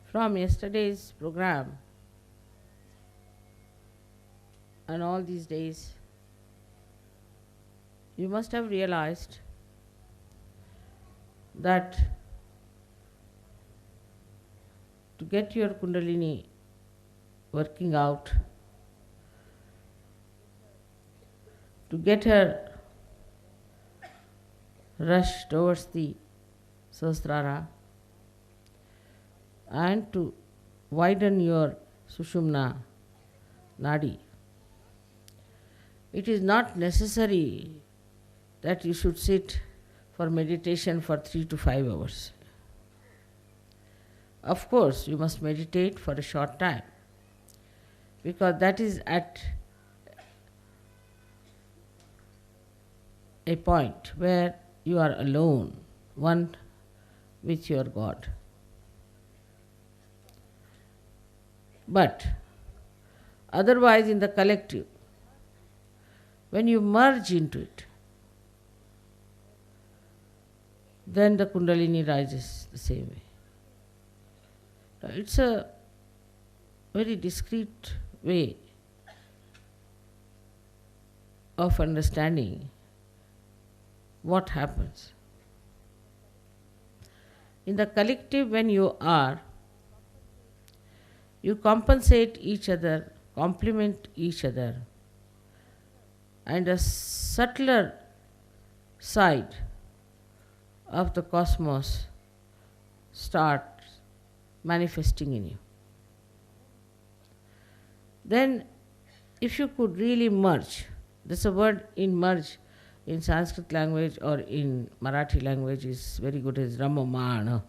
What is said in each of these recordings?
From yesterday's program and all these days, you must have realized that to get your Kundalini working out, to get her rush towards the Sahasrara, and to widen your Sushumna Nadi, it is not necessary that you should sit for meditation for 3 to 5 hours. Of course, you must meditate for a short time, because that is at a point where you are alone, one with your God. But otherwise, in the collective, when you merge into it, then the Kundalini rises the same way. It's a very discreet way of understanding what happens. In the collective, when you are, you compensate each other, complement each other, and a subtler side of the cosmos starts manifesting in you. Then, if you could really merge, there's a word in merge in Sanskrit language or in Marathi language is very good, is Ramamana.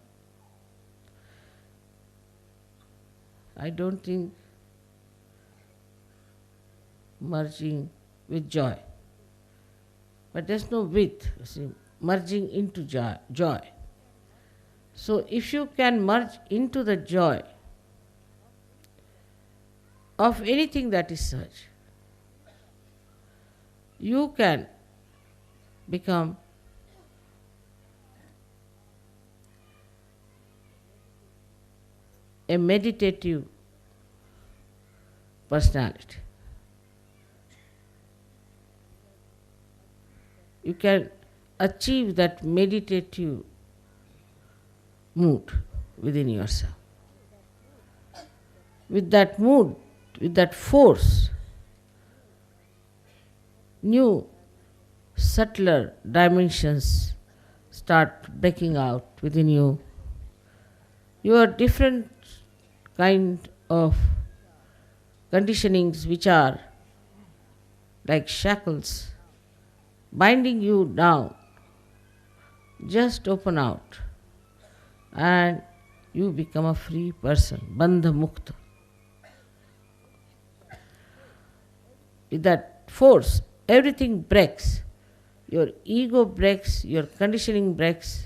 I don't think merging with joy. But there's no with, see, merging into joy. So if you can merge into the joy of anything that is such, you can become a meditative personality. You can achieve that meditative mood within yourself. With that mood, with that force, new subtler dimensions start breaking out within you. Your different kind of conditionings which are like shackles binding you down just open out and you become a free person, bandha mukta. With that force, everything breaks. Your ego breaks, your conditioning breaks,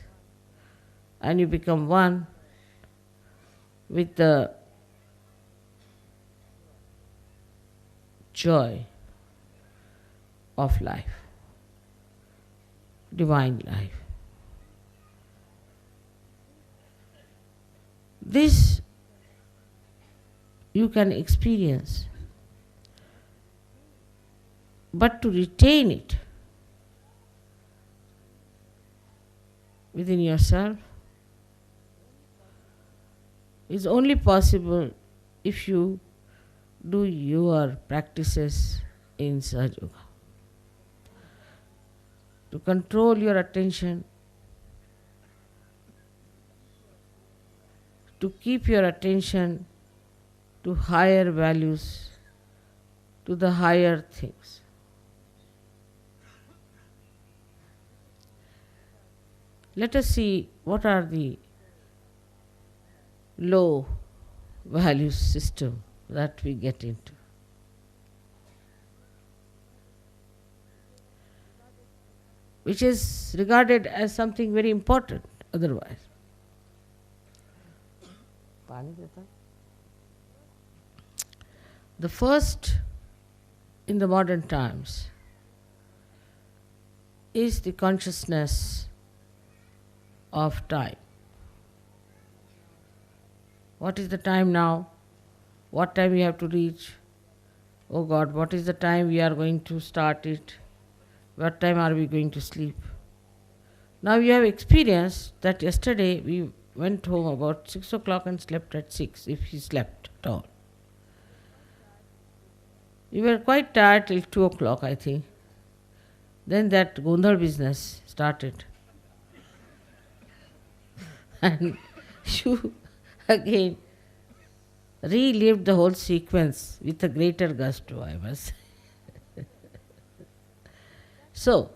and you become one with the joy of life, divine life. This you can experience, but to retain it within yourself is only possible if you do your practices in Sahaja Yoga. To control your attention, to keep your attention to higher values, to the higher things. Let us see what are the low value system that we get into. Which is regarded as something very important otherwise. The first in the modern times is the consciousness of time. What is the time now? What time we have to reach? Oh God, what is the time we are going to start it? What time are we going to sleep? Now you have experienced that yesterday we went home about 6 o'clock and slept at 6, if he slept at all. We were quite tired till 2 o'clock, I think. Then that Gondhar business started. And you again relived the whole sequence with a greater gusto, I must say. So,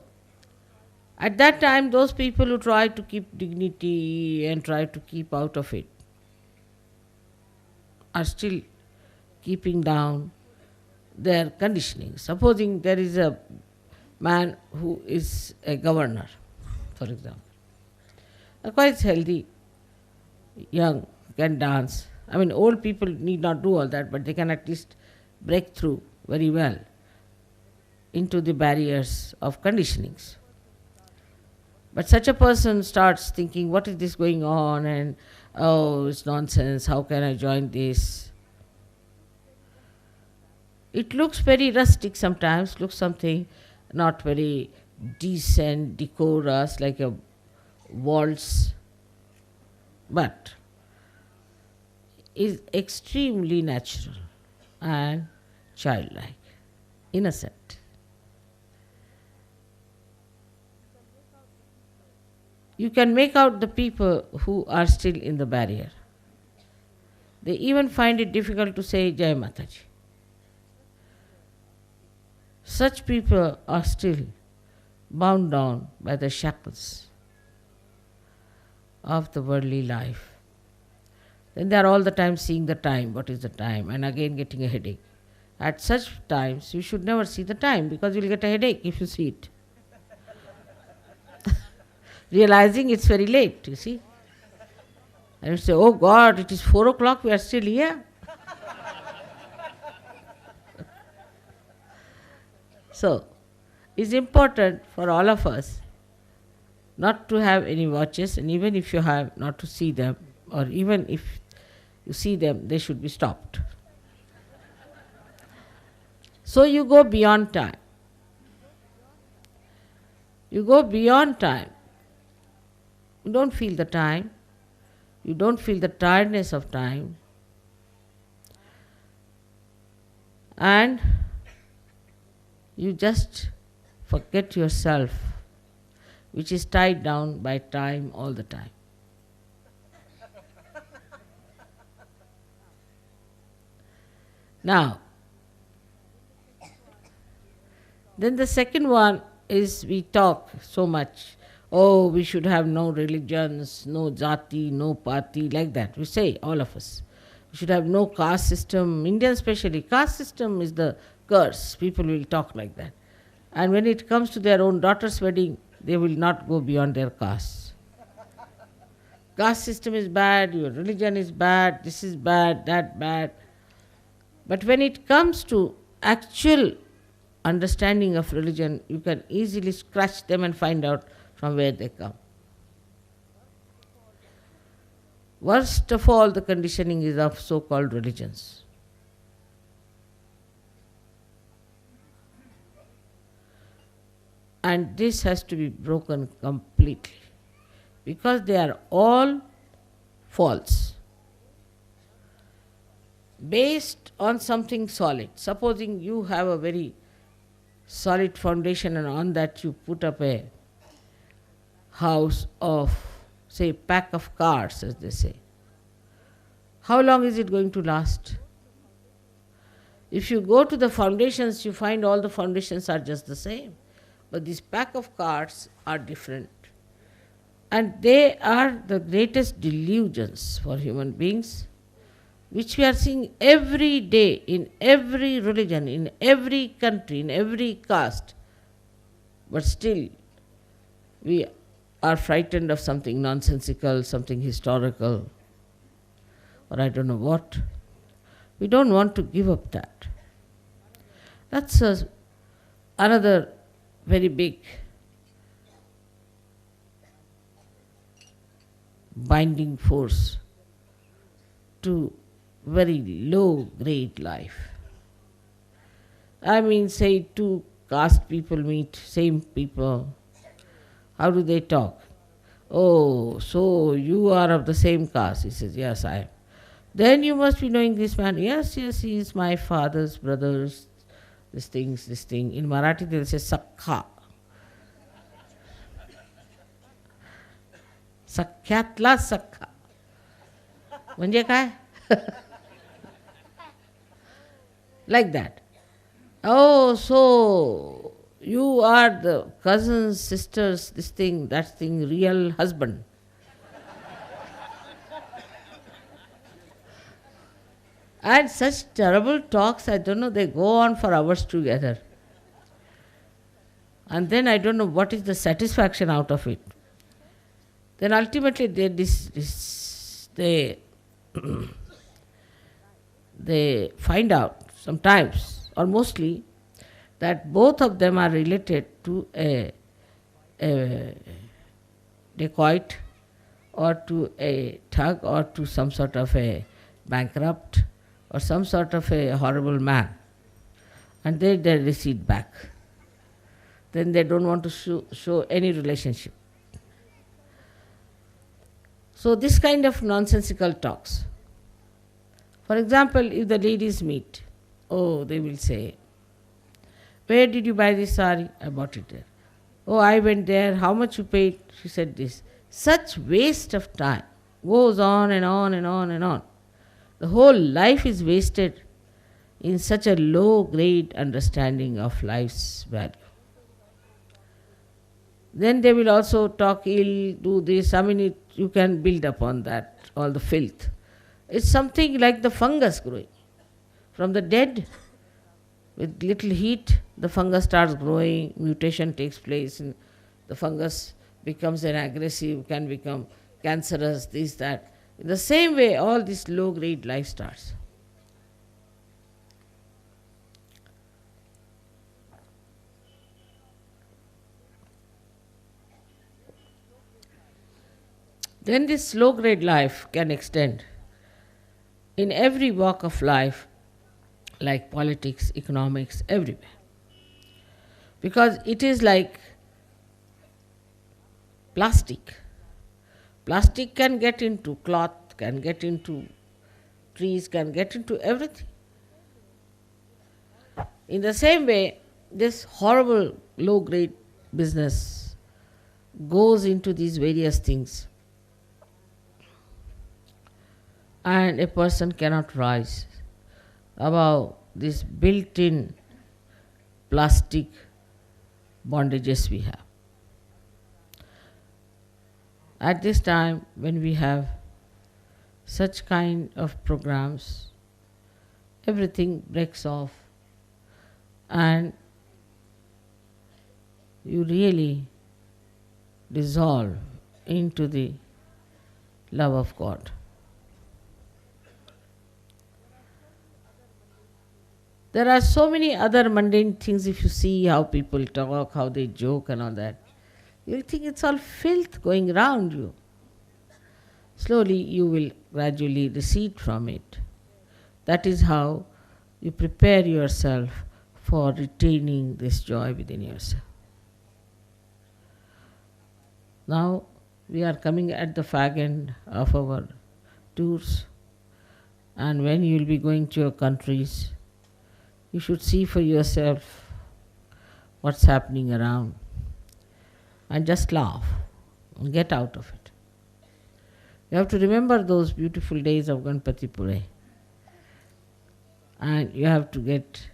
at that time, those people who try to keep dignity and try to keep out of it are still keeping down their conditioning. Supposing there is a man who is a governor, for example, a quite healthy, young, can dance. I mean, old people need not do all that, but they can at least break through very well into the barriers of conditionings. But such a person starts thinking, what is this going on? And, oh, it's nonsense, how can I join this? It looks very rustic sometimes, looks something not very decent, decorous, like a waltz, but is extremely natural and childlike, innocent. You can make out the people who are still in the barrier. They even find it difficult to say Jai Mataji. Such people are still bound down by the shackles of the worldly life. Then they are all the time seeing the time, what is the time, and again getting a headache. At such times, you should never see the time because you will get a headache if you see it. Realizing it's very late, you see. And you say, oh God, it is 4 o'clock, we are still here. So, it's important for all of us not to have any watches, and even if you have, not to see them, or even if you see them, they should be stopped. So you go beyond time. You go beyond time. You don't feel the time. You don't feel the tiredness of time. And you just forget yourself, which is tied down by time all the time. Now, then the second one is we talk so much, oh, we should have no religions, no jati, no pati, like that. We say, all of us. We should have no caste system. Indians especially, caste system is the curse. People will talk like that. And when it comes to their own daughter's wedding, they will not go beyond their caste. Caste system is bad, your religion is bad, this is bad, that bad. But when it comes to actual understanding of religion, you can easily scratch them and find out from where they come. Worst of all, the conditioning is of so-called religions. And this has to be broken completely, because they are all false, based on something solid. Supposing you have a very solid foundation and on that you put up a house of, say, pack of cards, as they say. How long is it going to last? If you go to the foundations, you find all the foundations are just the same. But these pack of cards are different. And they are the greatest delusions for human beings, which we are seeing every day in every religion, in every country, in every caste. But still, we are frightened of something nonsensical, something historical, or I don't know what. We don't want to give up that. That's another very big binding force to very low grade life. I mean, say two caste people meet, same people, how do they talk? Oh, so you are of the same caste? He says, yes, I am. Then you must be knowing this man. Yes, yes, he is my father's brother's, this thing. In Marathi they'll say Sakha. सख्यातला सख्खा म्हणजे काय like that. Oh, so you are the cousins, sisters, this thing, that thing, real husband. And such terrible talks, I don't know, they go on for hours together. And then I don't know what is the satisfaction out of it. Then ultimately they they find out sometimes or mostly that both of them are related to a dacoit or to a thug or to some sort of a bankrupt or some sort of a horrible man. And they recede back. Then they don't want to show any relationship. So this kind of nonsensical talks. For example, if the ladies meet, oh, they will say, where did you buy this sari? I bought it there. Oh, I went there. How much you paid? She said this. Such waste of time. Goes on and on and on and on. The whole life is wasted in such a low grade understanding of life's value. Then they will also talk ill, do this. I mean, you can build upon that, all the filth. It's something like the fungus growing. From the dead, with little heat, the fungus starts growing, mutation takes place, and the fungus becomes an aggressive, can become cancerous, this, that. In the same way, all this low-grade life starts. Then this low-grade life can extend in every walk of life, like politics, economics, everywhere. Because it is like plastic. Plastic can get into cloth, can get into trees, can get into everything. In the same way, this horrible low-grade business goes into these various things. And a person cannot rise above this built-in plastic bondages we have. At this time, when we have such kind of programs, everything breaks off and you really dissolve into the love of God. There are so many other mundane things. If you see how people talk, how they joke and all that, you'll think it's all filth going around you. Slowly you will gradually recede from it. That is how you prepare yourself for retaining this joy within yourself. Now we are coming at the fag end of our tours, and when you will be going to your countries, you should see for yourself what's happening around and just laugh and get out of it. You have to remember those beautiful days of Ganpati Pure, and you have to get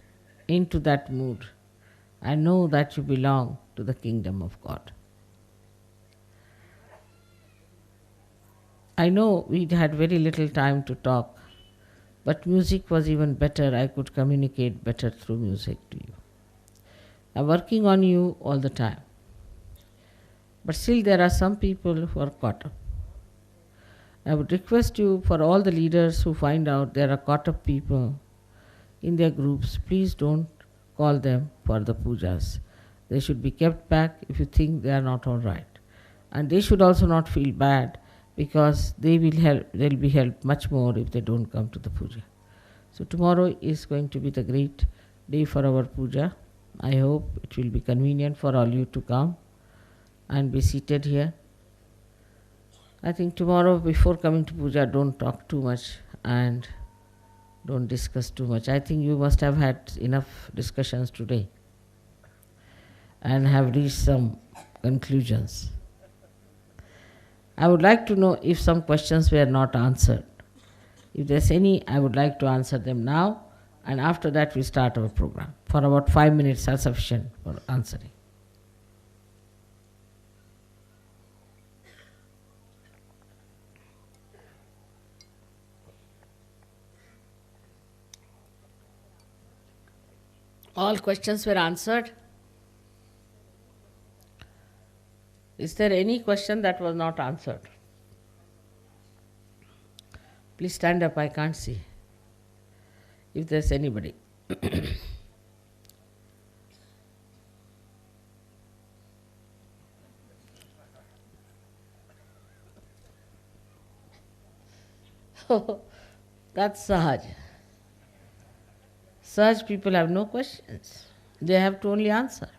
into that mood and know that you belong to the kingdom of God. I know we had very little time to talk, but music was even better. I could communicate better through music to you. I'm working on you all the time. But still there are some people who are caught up. I would request you, for all the leaders who find out there are caught up people in their groups, please don't call them for the pujas. They should be kept back if you think they are not all right. And they should also not feel bad because they'll be helped much more if they don't come to the puja. So tomorrow is going to be the great day for our puja. I hope it will be convenient for all you to come and be seated here. I think tomorrow before coming to puja, don't talk too much and don't discuss too much. I think you must have had enough discussions today and have reached some conclusions. I would like to know if some questions were not answered. If there's any, I would like to answer them now, and after that we start our program. For about 5 minutes are sufficient for answering. All questions were answered? Is there any question that was not answered? Please stand up, I can't see. If there's anybody. That's Sahaj. Sahaj people have no questions. They have to only answer.